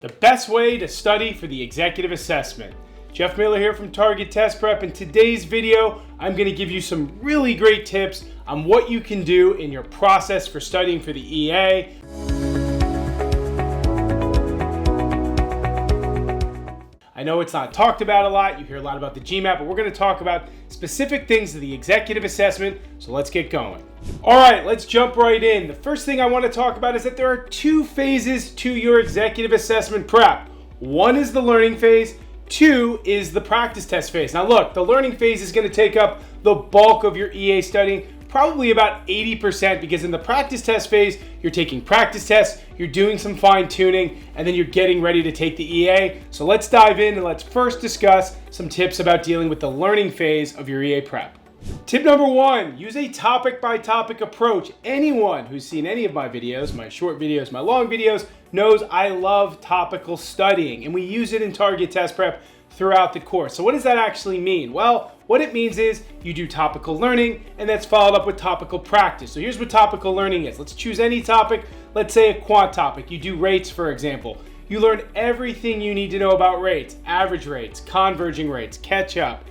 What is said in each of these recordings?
The best way to study for the executive assessment. Jeff Miller here from Target Test Prep. In today's video, I'm going to give you some really great tips on what you can do in your process for studying for the EA. I know it's not talked about a lot. You hear a lot about the GMAT, but we're going to talk about specific things of the executive assessment. So let's get going. All right, let's jump right in. The first thing I want to talk about is that there are two phases to your executive assessment prep. One is the learning phase. Two is the practice test phase. Now look, the learning phase is going to take up the bulk of your EA studying, probably about 80%, because in the practice test phase, you're taking practice tests, you're doing some fine tuning, and then you're getting ready to take the EA. So let's dive in and let's first discuss some tips about dealing with the learning phase of your EA prep. Tip number one, use a topic by topic approach. Anyone who's seen any of my videos, my short videos, my long videos, knows I love topical studying, and we use it in Target Test Prep throughout the course. So what does that actually mean? Well, what it means is you do topical learning and that's followed up with topical practice. So here's what topical learning is. Let's choose any topic. Let's say a quant topic. You do rates, for example. You learn everything you need to know about rates, average rates, converging rates, catch up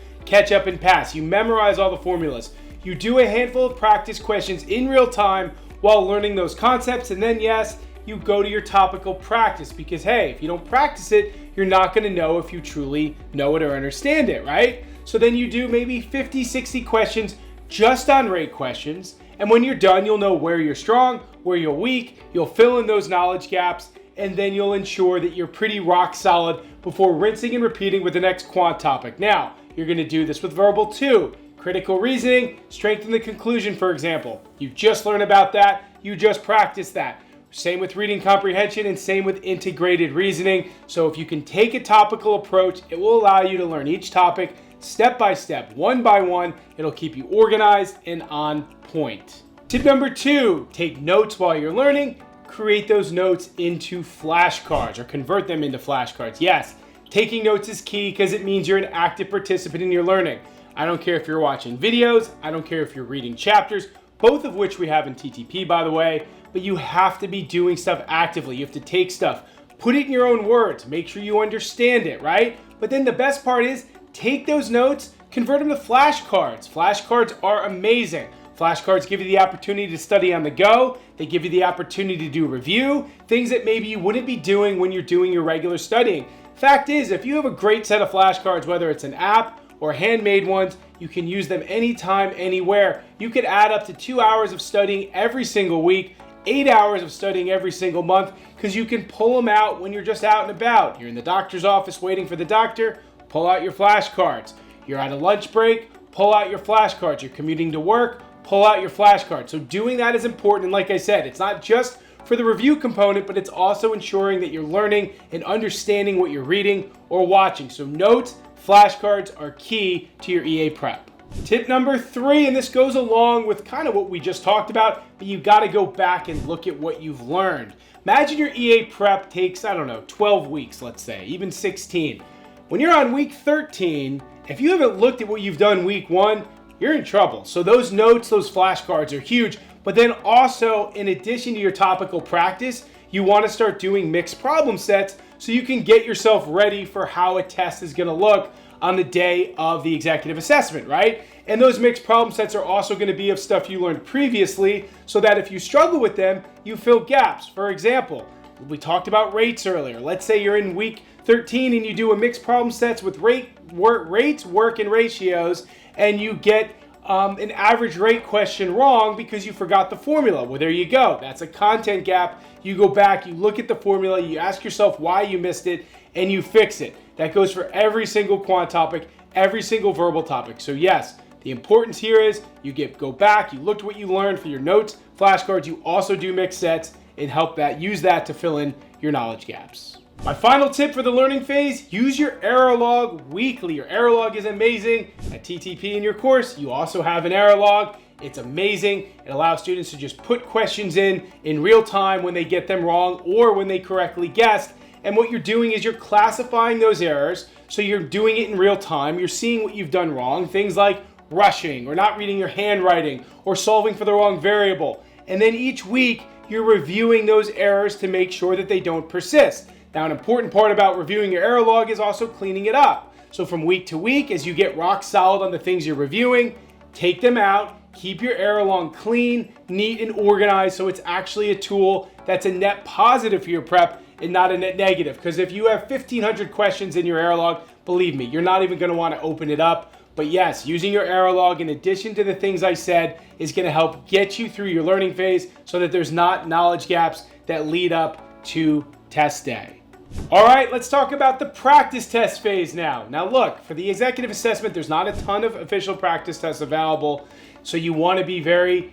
and pass. You memorize all the formulas. You do a handful of practice questions in real time while learning those concepts, and then yes, you go to your topical practice, because hey, if you don't practice it, you're not going to know if you truly know it or understand it, right? So then you do maybe 50, 60 questions just on rate questions, and when you're done, you'll know where you're strong, where you're weak, you'll fill in those knowledge gaps, and then you'll ensure that you're pretty rock solid before rinsing and repeating with the next quant topic. Now, you're going to do this with verbal too. Critical reasoning, strengthen the conclusion, for example. You just learn about that, you just practice that. Same with reading comprehension and same with integrated reasoning. So if you can take a topical approach, it will allow you to learn each topic step by step, one by one. It'll keep you organized and on point. Tip number two, take notes while you're learning. Create those notes into flashcards or convert them into flashcards. Yes, taking notes is key because it means you're an active participant in your learning. I don't care if you're watching videos, I don't care if you're reading chapters, both of which we have in TTP, by the way, but you have to be doing stuff actively. You have to take stuff, put it in your own words, make sure you understand it, right? But then the best part is take those notes, convert them to flashcards. Flashcards are amazing. Flashcards give you the opportunity to study on the go. They give you the opportunity to do review, things that maybe you wouldn't be doing when you're doing your regular studying. Fact is, if you have a great set of flashcards, whether it's an app or handmade ones, you can use them anytime, anywhere. You could add up to 2 hours of studying every single week, 8 hours of studying every single month, because you can pull them out when you're just out and about. You're in the doctor's office waiting for the doctor, pull out your flashcards. You're at a lunch break, pull out your flashcards. You're commuting to work, pull out your flashcards. So doing that is important, and like I said, it's not just for the review component, but it's also ensuring that you're learning and understanding what you're reading or watching. So notes, flashcards are key to your EA prep. Tip number three, and this goes along with kind of what we just talked about, but you got to go back and look at what you've learned. Imagine your EA prep takes, 12 weeks, let's say, even 16. When you're on week 13, if you haven't looked at what you've done week one, you're in trouble. So those notes, those flashcards are huge. But then also, in addition to your topical practice, you want to start doing mixed problem sets so you can get yourself ready for how a test is going to look on the day of the executive assessment, right? And those mixed problem sets are also going to be of stuff you learned previously, so that if you struggle with them, you fill gaps. For example, we talked about rates earlier. Let's say you're in week 13 and you do a mixed problem sets with rates, work, and ratios, and you get an average rate question wrong because you forgot the formula. Well, there you go. That's a content gap. You go back, you look at the formula, you ask yourself why you missed it, and you fix it. That goes for every single quant topic, every single verbal topic. So yes, the importance here is you go back, you looked at what you learned for your notes, flashcards, you also do mixed sets and use that to fill in your knowledge gaps. My final tip for the learning phase, use your error log weekly. Your error log is amazing. At TTP in your course, you also have an error log. It's amazing. It allows students to just put questions in real time when they get them wrong or when they correctly guessed. And what you're doing is you're classifying those errors. So you're doing it in real time. You're seeing what you've done wrong. Things like rushing or not reading your handwriting or solving for the wrong variable. And then each week, you're reviewing those errors to make sure that they don't persist. Now, an important part about reviewing your error log is also cleaning it up. So from week to week, as you get rock solid on the things you're reviewing, take them out, keep your error log clean, neat, and organized so it's actually a tool that's a net positive for your prep and not a net negative. Because if you have 1,500 questions in your error log, believe me, you're not even going to want to open it up. But yes, using your error log in addition to the things I said is going to help get you through your learning phase so that there's not knowledge gaps that lead up to test day. All right, let's talk about the practice test phase now. Now look, for the executive assessment, there's not a ton of official practice tests available, so you want to be very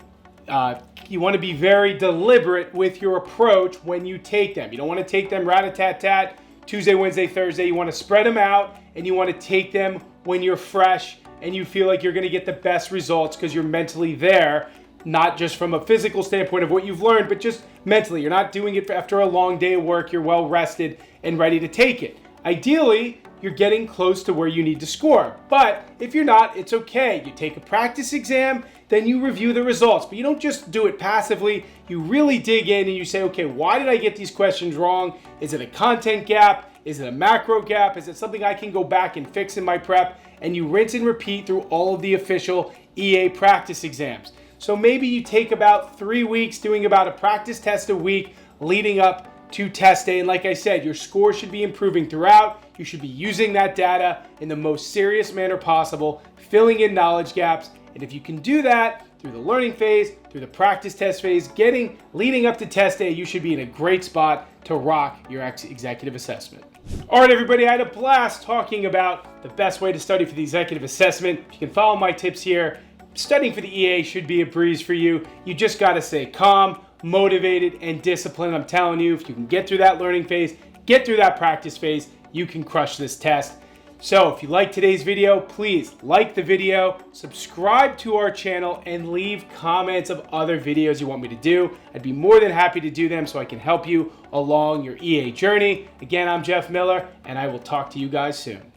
deliberate with your approach when you take them. You don't want to take them rat-a-tat-tat, Tuesday, Wednesday, Thursday. You want to spread them out, and you want to take them when you're fresh and you feel like you're going to get the best results because you're mentally there, not just from a physical standpoint of what you've learned, but just mentally. You're not doing it after a long day of work. You're well rested and ready to take it. Ideally, you're getting close to where you need to score. But if you're not, it's okay. You take a practice exam, then you review the results. But you don't just do it passively. You really dig in and you say, okay, why did I get these questions wrong? Is it a content gap? Is it a macro gap? Is it something I can go back and fix in my prep? And you rinse and repeat through all of the official EA practice exams. So maybe you take about 3 weeks doing about a practice test a week leading up to test day. And like I said, your score should be improving throughout. You should be using that data in the most serious manner possible, filling in knowledge gaps. And if you can do that through the learning phase, through the practice test phase, leading up to test day, you should be in a great spot to rock your executive assessment. All right, everybody, I had a blast talking about the best way to study for the executive assessment. If you can follow my tips here, studying for the EA should be a breeze for you. You just got to stay calm, motivated, and disciplined. I'm telling you, if you can get through that learning phase, get through that practice phase, you can crush this test. So if you like today's video, please like the video, subscribe to our channel, and leave comments of other videos you want me to do. I'd be more than happy to do them so I can help you along your EA journey. Again, I'm Jeff Miller, and I will talk to you guys soon.